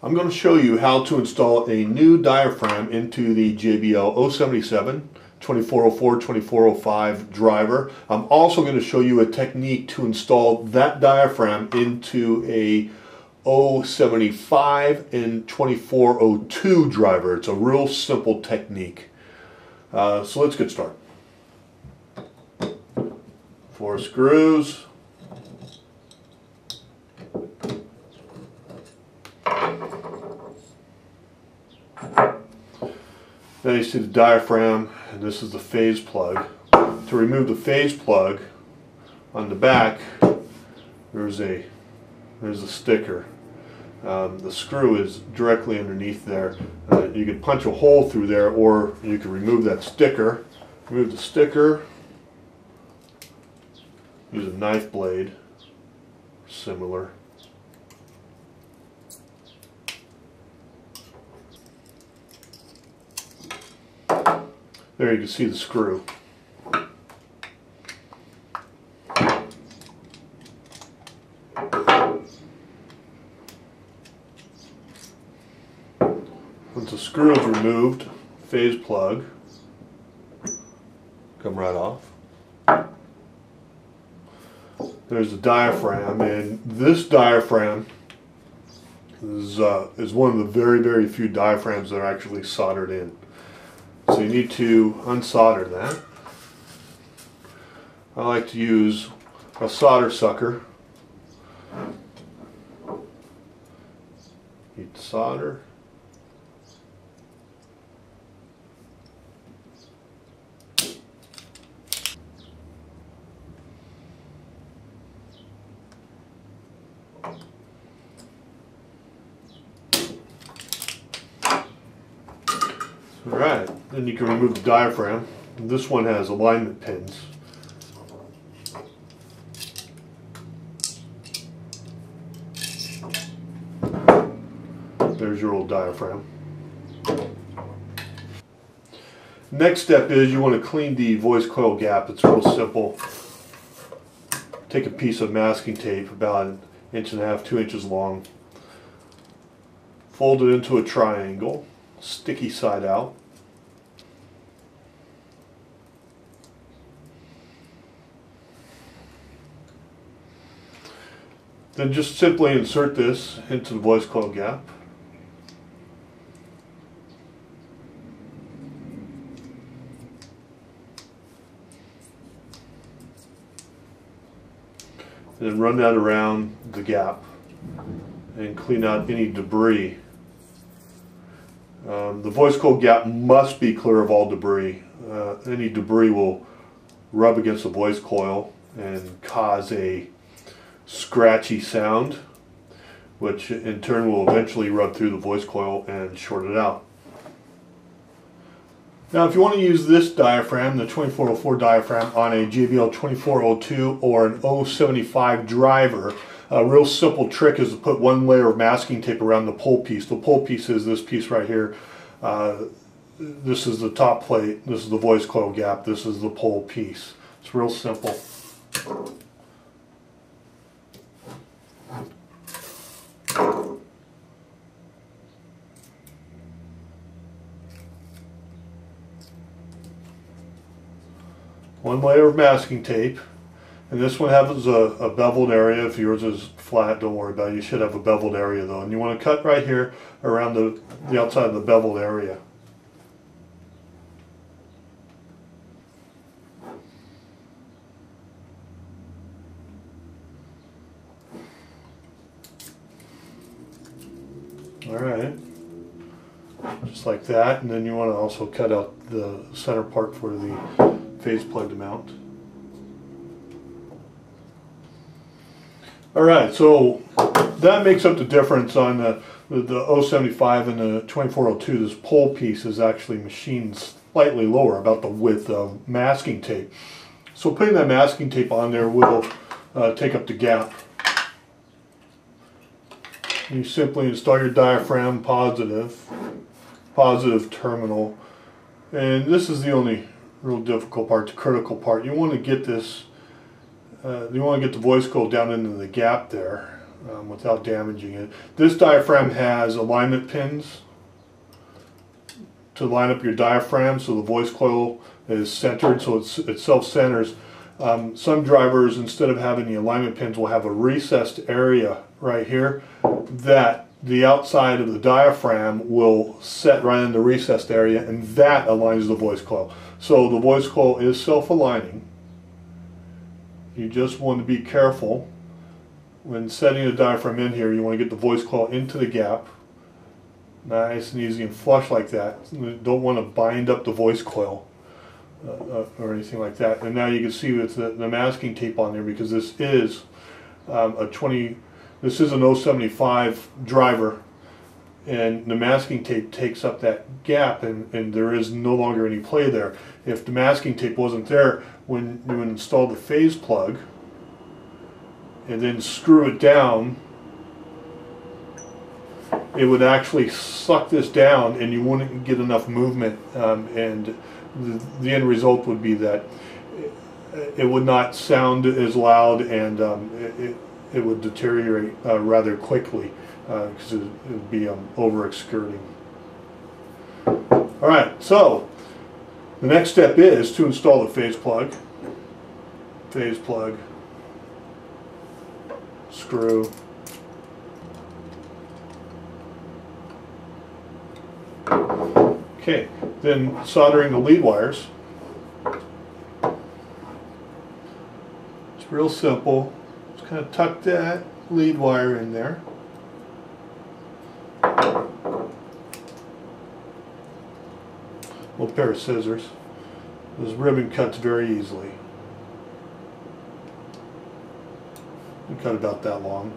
I'm going to show you how to install a new diaphragm into the JBL 077 2404 2405 driver. I'm also going to show you a technique to install that diaphragm into a 075 and 2402 driver. It's a real simple technique. So let's get started. 4 screws. Now you see the diaphragm, and this is the phase plug. To remove the phase plug, on the back there's a sticker. The screw is directly underneath there. You can punch a hole through there, or you can remove that sticker. Remove the sticker. Use a knife blade, similar. There you can see the screw. Once the screw is removed, phase plug come right off. There's the diaphragm, and this diaphragm is one of the very few diaphragms that are actually soldered in. So you need to unsolder that. I like to use a solder sucker. Need to solder. Alright, then you can remove the diaphragm. This one has alignment pins. There's your old diaphragm. Next step is you want to clean the voice coil gap. It's real simple. Take a piece of masking tape about 1.5 inches, 2 inches long. Fold it into a triangle. Sticky side out. Then just simply insert this into the voice coil gap. And then run that around the gap and clean out any debris. The voice coil gap must be clear of all debris. Any debris will rub against the voice coil and cause a scratchy sound, which in turn will eventually rub through the voice coil and short it out. Now if you want to use this diaphragm, the 2404 diaphragm, on a JBL 2402 or an 075 driver, a real simple trick is to put one layer of masking tape around the pole piece. The pole piece is this piece right here. This is the top plate, this is the voice coil gap, this is the pole piece. It's real simple. One layer of masking tape, and this one has a beveled area. If yours is flat, don't worry about it. You should have a beveled area though, and you want to cut right here around the outside of the beveled area. Alright, just like that, and then you want to also cut out the center part for the phase plug to mount. Alright, so that makes up the difference on the 075 and the 2402. This pole piece is actually machined slightly lower, about the width of masking tape. So putting that masking tape on there will take up the gap. You simply install your diaphragm positive terminal, and this is the only real difficult part, the critical part. You want to get this, you want to get the voice coil down into the gap there. without damaging it. This diaphragm has alignment pins to line up your diaphragm so the voice coil is centered, so it self-centers. Some drivers, instead of having the alignment pins, will have a recessed area right here that the outside of the diaphragm will set right in the recessed area, and that aligns the voice coil. So the voice coil is self-aligning. You just want to be careful when setting the diaphragm in here. You want to get the voice coil into the gap, nice and easy and flush like that. You don't want to bind up the voice coil or anything like that. And now you can see with the masking tape on there, because this is this is an 075 driver, and the masking tape takes up that gap, and there is no longer any play there. If the masking tape wasn't there, when you would install the phase plug and then screw it down, it would actually suck this down and you wouldn't get enough movement, and the end result would be that it would not sound as loud, and it would deteriorate rather quickly because it would be over excurting. Alright, so the next step is to install the phase plug. Phase plug, screw, okay, then soldering the lead wires. It's real simple. Just kind of tuck that lead wire in there. Little pair of scissors. This ribbon cuts very easily. You cut about that long.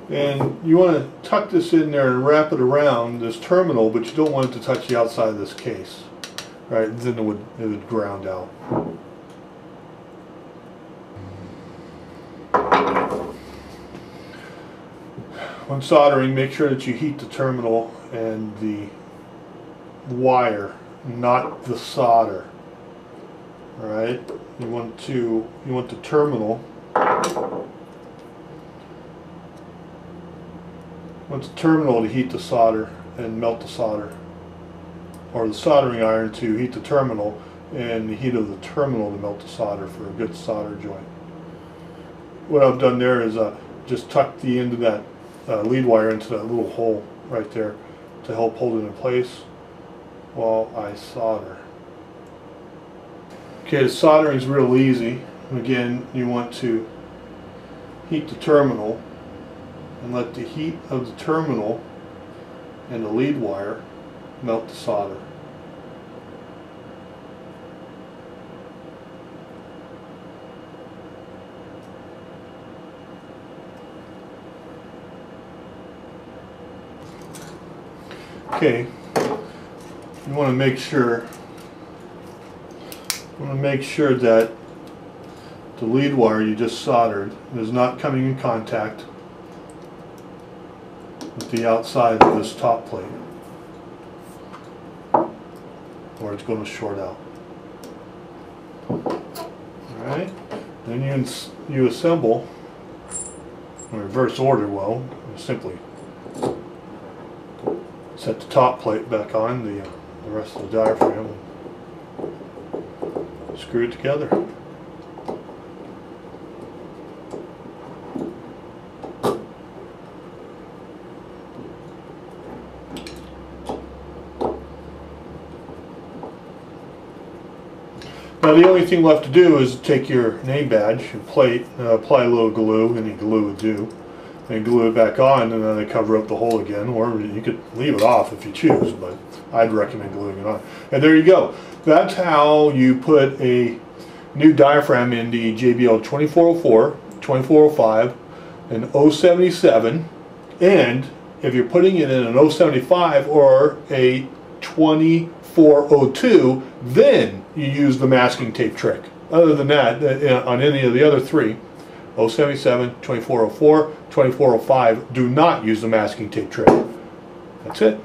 And you want to tuck this in there and wrap it around this terminal, but you don't want it to touch the outside of this case, right? Then it would ground out. When soldering, make sure that you heat the terminal and the wire, not the solder. All right, you want the terminal. Want the terminal to heat the solder and melt the solder, or the soldering iron to heat the terminal and the heat of the terminal to melt the solder for a good solder joint. What I've done there is just tuck the end of that lead wire into that little hole right there to help hold it in place while I solder. Okay, the soldering is real easy. Again, you want to heat the terminal and let the heat of the terminal and the lead wire melt the solder. Okay, you want to make sure that the lead wire you just soldered is not coming in contact with the outside of this top plate, or it's going to short out. Alright, then you assemble in reverse order. Well, simply set the top plate back on, the rest of the diaphragm, and screw it together. Now the only thing left to do is take your name badge and plate, apply a little glue, any glue would do, and glue it back on, and then cover up the hole again, or you could leave it off if you choose, but I'd recommend gluing it on. And there you go. That's how you put a new diaphragm in the JBL 2404, 2405, an 077, and if you're putting it in an 075 or a 2402, then you use the masking tape trick. Other than that, on any of the other three, 077, 2404, 2405, do not use the masking tape trick. That's it.